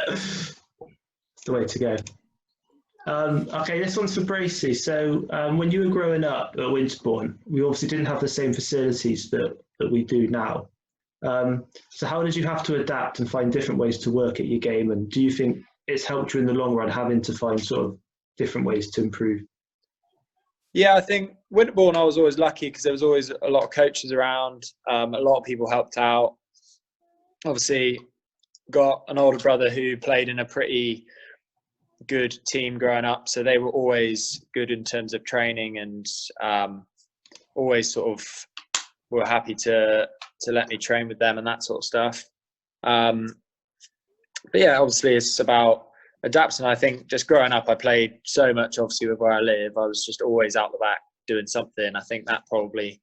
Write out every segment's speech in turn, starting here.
It's the way to go. Okay, this one's for Bracey. So when you were growing up at Winterbourne, we obviously didn't have the same facilities that we do now. So how did you have to adapt and find different ways to work at your game? And do you think it's helped you in the long run having to find sort of different ways to improve? Yeah, I think Winterbourne, I was always lucky because there was always a lot of coaches around. A lot of people helped out. Obviously, got an older brother who played in a pretty good team growing up, so they were always good in terms of training and always sort of were happy to let me train with them and that sort of stuff. But yeah, obviously it's about adapting. I think just growing up, I played so much, obviously, with where I live. I was just always out the back doing something. I think that probably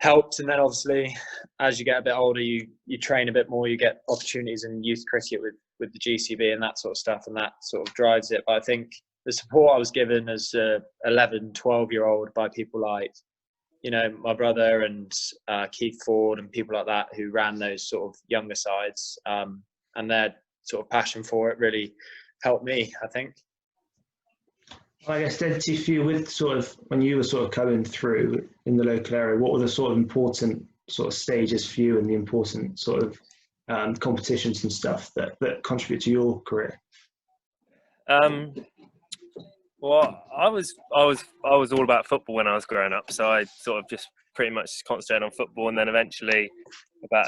helped. And then obviously, as you get a bit older, you train a bit more, you get opportunities in youth cricket with the GCB and that sort of stuff, and that sort of drives it. But I think the support I was given as a 11, 12-year-old by people like, you know, my brother and Keith Ford and people like that who ran those sort of younger sides, and their sort of passion for it really helped me, I think. I guess, Dent, for you, with sort of when you were sort of coming through in the local area, what were the sort of important sort of stages for you and the important sort of competitions and stuff that contribute to your career? Well, I was all about football when I was growing up, so I sort of just pretty much concentrated on football, and then eventually, about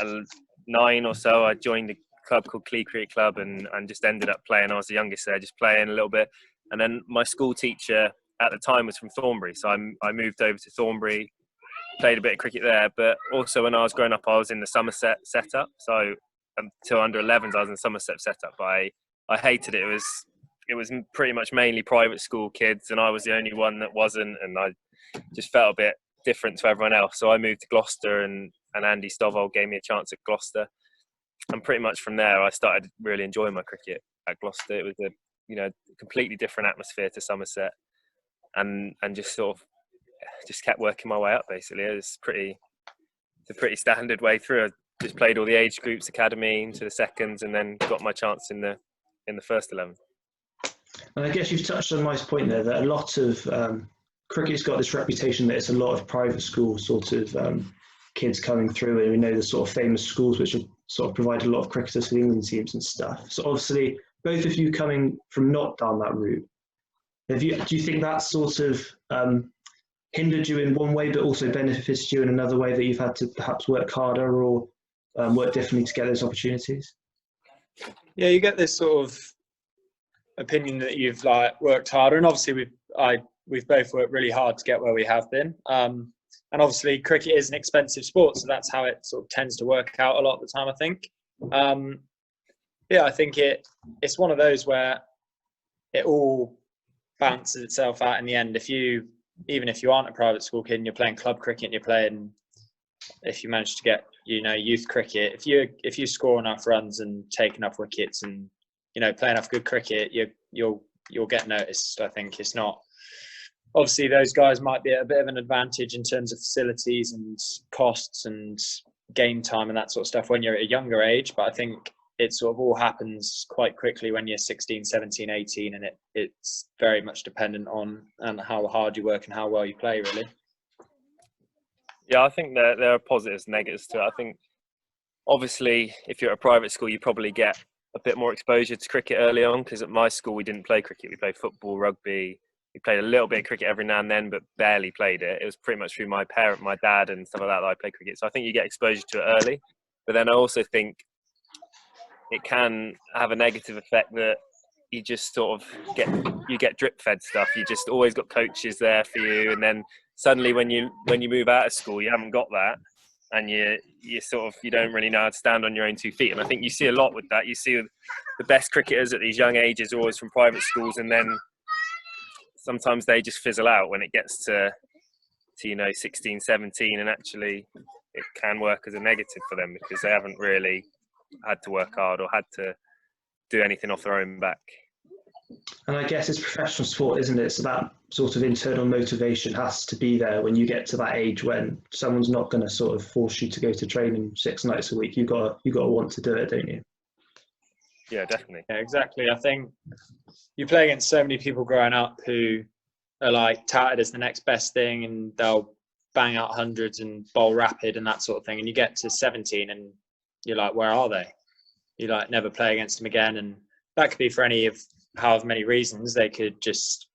9 or so, I joined a club called Clee Cricket Club and just ended up playing. I was the youngest there, just playing a little bit, and then my school teacher at the time was from Thornbury, so I moved over to Thornbury, played a bit of cricket there, but also when I was growing up, I was in the Somerset setup, so until under 11s, I was in the Somerset setup. But I hated it. It was pretty much mainly private school kids, and I was the only one that wasn't, and I just felt a bit different to everyone else. So I moved to Gloucester, and Andy Stovall gave me a chance at Gloucester, and pretty much from there I started really enjoying my cricket at Gloucester. It was a completely different atmosphere to Somerset, and just sort of just kept working my way up. Basically, it's a pretty standard way through. I just played all the age groups, academy into the seconds, and then got my chance in the first 11. And I guess you've touched on a nice point there, that a lot of cricket's got this reputation that it's a lot of private school sort of kids coming through, and we know the sort of famous schools which have sort of provided a lot of cricketers for the England teams and stuff. So obviously, both of you coming from not down that route, do you think that sort of hindered you in one way, but also benefited you in another way, that you've had to perhaps work harder or work differently to get those opportunities? Yeah, you get this sort of opinion that you've like worked harder, and obviously we've both worked really hard to get where we have been. And obviously cricket is an expensive sport, so that's how it sort of tends to work out a lot of the time, I think. Yeah, I think it's one of those where it all balances itself out in the end. Even if you aren't a private school kid and you're playing club cricket and if you manage to get, youth cricket, if you score enough runs and take enough wickets and, play enough good cricket, you'll get noticed. I think it's not, obviously those guys might be at a bit of an advantage in terms of facilities and costs and game time and that sort of stuff when you're at a younger age, but I think it sort of all happens quite quickly when you're 16, 17, 18, and it's very much dependent on how hard you work and how well you play, really. Yeah, I think there are positives and negatives to it. I think, obviously, if you're at a private school, you probably get a bit more exposure to cricket early on, because at my school, we didn't play cricket. We played football, rugby. We played a little bit of cricket every now and then, but barely played it. It was pretty much through my dad and stuff like that I played cricket. So I think you get exposure to it early. But then I also think it can have a negative effect that you just sort of get drip fed stuff. You just always got coaches there for you, and then suddenly when you move out of school, you haven't got that, and you don't really know how to stand on your own 2 feet. And I think you see a lot with that. You see the best cricketers at these young ages are always from private schools, and then sometimes they just fizzle out when it gets to 16, 17, and actually it can work as a negative for them because they haven't really had to work hard or had to do anything off their own back. And I guess it's professional sport, isn't it? So that sort of internal motivation has to be there when you get to that age when someone's not going to sort of force you to go to training 6 nights a week. You got to want to do it, don't you? Yeah, definitely. Yeah, exactly. I think you play against so many people growing up who are like touted as the next best thing, and they'll bang out hundreds and bowl rapid and that sort of thing. And you get to 17 and you're like, where are they? You like never play against them again. And that could be for any of however many reasons. They could just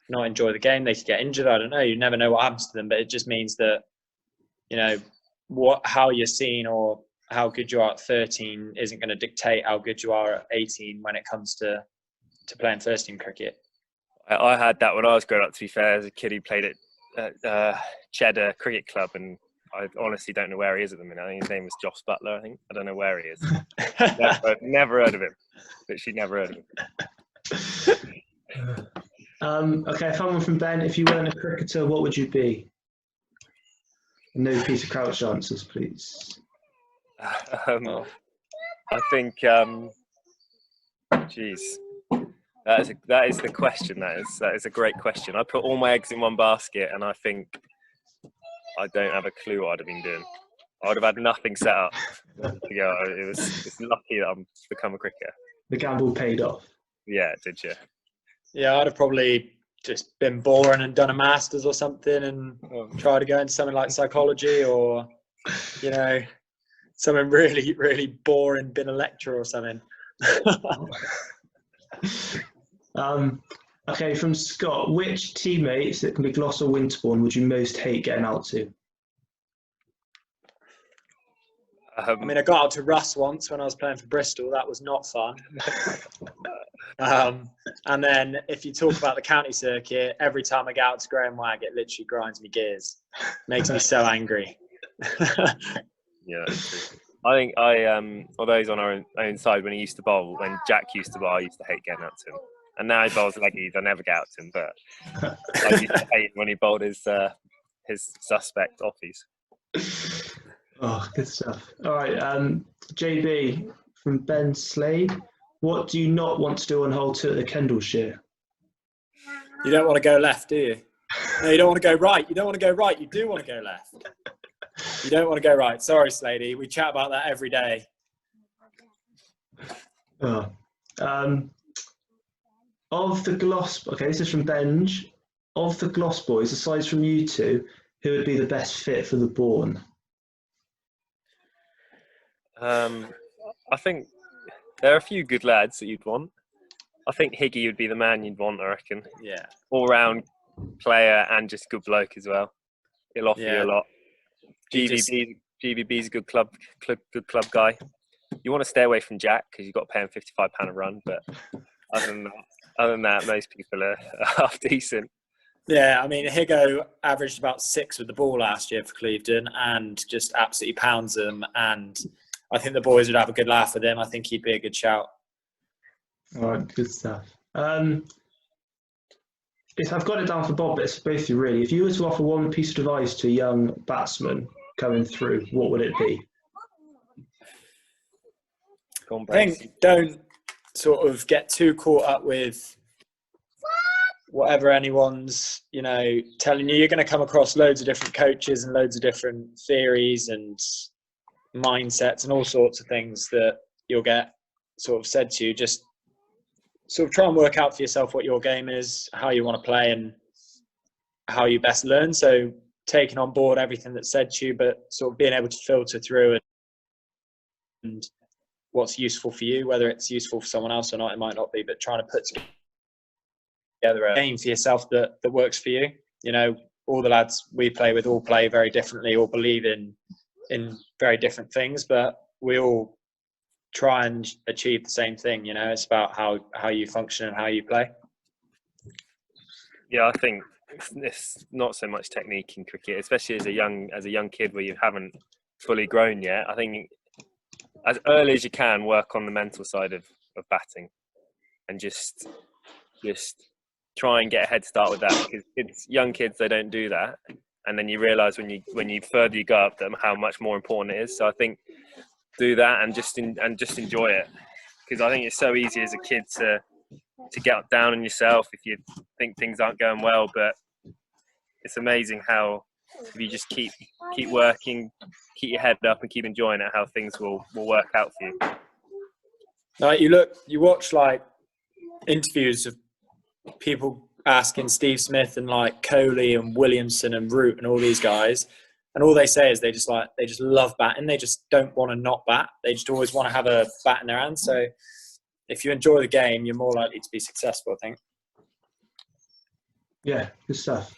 not enjoy the game. They could get injured. I don't know. You never know what happens to them, but it just means that, you know, how you're seen or how good you are at 13 isn't going to dictate how good you are at 18 when it comes to playing first team cricket. I had that when I was growing up, to be fair, as a kid who played at Cheddar Cricket Club, and I honestly don't know where he is at the minute. I think his name was Joss Butler, I think. I don't know where he is. never heard of him. Literally never heard of him. Okay, I found one from Ben. If you weren't a cricketer, what would you be? No Peter Crouch answers, please. I think, geez, that is the question. That is a great question. I put all my eggs in one basket, and I think I don't have a clue what I'd have been doing. I would have had nothing set up to go. It's lucky that I'm become a cricketer. The gamble paid off. Yeah, did you? Yeah, I'd have probably just been boring and done a master's or something and tried to go into something like psychology or, you know, something really, really boring, been a lecturer or something. Okay, from Scott, which teammates, that can be Gloss or Winterbourne, would you most hate getting out to? I mean, I got out to Russ once when I was playing for Bristol. That was not fun. And then if you talk about the county circuit, every time I get out to Graham Wag, it literally grinds me gears. Makes me so angry. Yeah, that's true. I think although he's on our own side, when he used to bowl, when Jack used to bowl, I used to hate getting out to him. And now he bowls leggies, I never get out to him, but I used to hate when he bowled his suspect offies. Oh, good stuff. All right, JB from Ben Slade. What do you not want to do on hole 2 at the Kendallshire? You don't want to go left, do you? No, you don't want to go right. You don't want to go right. You do want to go left. You don't want to go right. Sorry, Slady. We chat about that every day. Oh. Of the Gloss, okay, this is from Benj. Of the Gloss boys, aside from you two, who would be the best fit for the Bourne? I think there are a few good lads that you'd want. I think Higgy would be the man you'd want, I reckon. Yeah. All-round player and just good bloke as well. He'll offer you a lot. GVB's a good club guy. You want to stay away from Jack because you've got to pay him £55 a run, but other than that, most people are half decent. Yeah, I mean, Higo averaged about 6 with the ball last year for Clevedon and just absolutely pounds them. And I think the boys would have a good laugh with him. I think he'd be a good shout. All right, good stuff. I've got it down for Bob, but it's both of you really. If you were to offer one piece of advice to a young batsman coming through, what would it be? I think don't sort of get too caught up with whatever anyone's, telling you. You're going to come across loads of different coaches and loads of different theories and mindsets and all sorts of things that you'll get sort of said to you. Just sort of try and work out for yourself what your game is, how you want to play and how you best learn. So taking on board everything that's said to you, but sort of being able to filter through and what's useful for you, whether it's useful for someone else or not, it might not be, but trying to put together a game for yourself that works for you. All the lads we play with all play very differently, all believe in very different things, but we all try and achieve the same thing. It's about how you function and how you play. Yeah, I think it's not so much technique in cricket, especially as a young kid where you haven't fully grown yet. I think as early as you can, work on the mental side of batting and just try and get a head start with that, because young kids, they don't do that, and then you realise when you further you go up how much more important it is. So I think do that and just enjoy it, because I think it's so easy as a kid to get down on yourself if you think things aren't going well, but it's amazing how if you just keep working, keep your head up and keep enjoying it, how things will work out for you. Like you watch like interviews of people asking Steve Smith and like Coley and Williamson and Root and all these guys, and all they say is they just love batting. They just don't want to not bat. They just always want to have a bat in their hand. So if you enjoy the game, you're more likely to be successful, I think. Yeah, good stuff.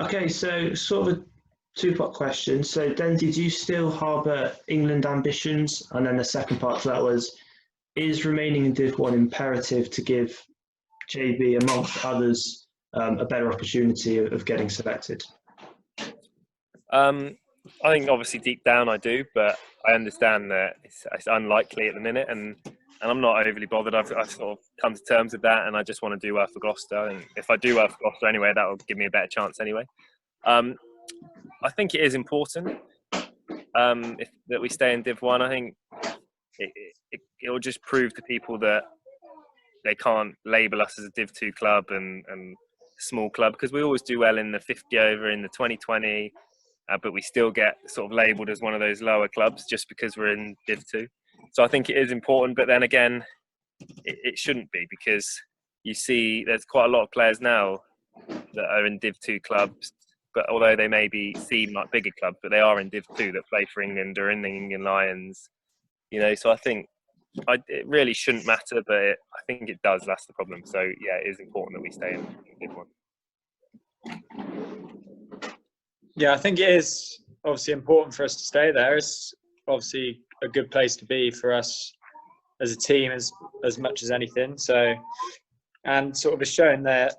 Okay, so sort of a two-part question. So, then, did you still harbour England ambitions? And then the second part to that was, is remaining in Div 1 imperative to give JB, amongst others, a better opportunity of getting selected? I think obviously deep down I do, but I understand that it's unlikely at the minute, and I'm not overly bothered. I've sort of come to terms with that, and I just want to do well for Gloucester. And if I do well for Gloucester anyway, that will give me a better chance anyway. I think it is important that we stay in Div 1. I think it will just prove to people that they can't label us as a Div 2 club and small club, because we always do well in the 50 over, in the 2020, but we still get sort of labelled as one of those lower clubs just because we're in Div 2. So I think it is important, but then again, it shouldn't be, because you see there's quite a lot of players now that are in Div 2 clubs, but although they maybe seem like bigger clubs, but they are in Div 2 that play for England or in the England Lions, so I think it really shouldn't matter, but I think it does. That's the problem. So yeah, it is important that we stay in Div 1. Yeah, I think it is obviously important for us to stay there. It's obviously a good place to be for us as a team, as much as anything. So, and sort of is showing that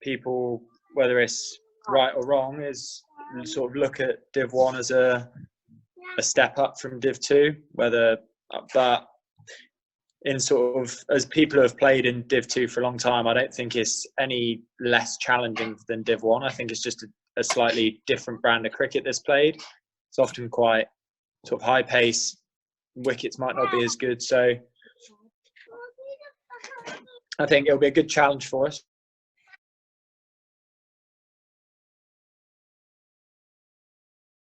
people, whether it's right or wrong, is sort of look at Div 1 as a step up from Div 2, but in sort of, as people who have played in Div 2 for a long time, I don't think it's any less challenging than Div 1. I think it's just a slightly different brand of cricket that's played. It's often quite sort of high pace. Wickets might not be as good. So I think it'll be a good challenge for us.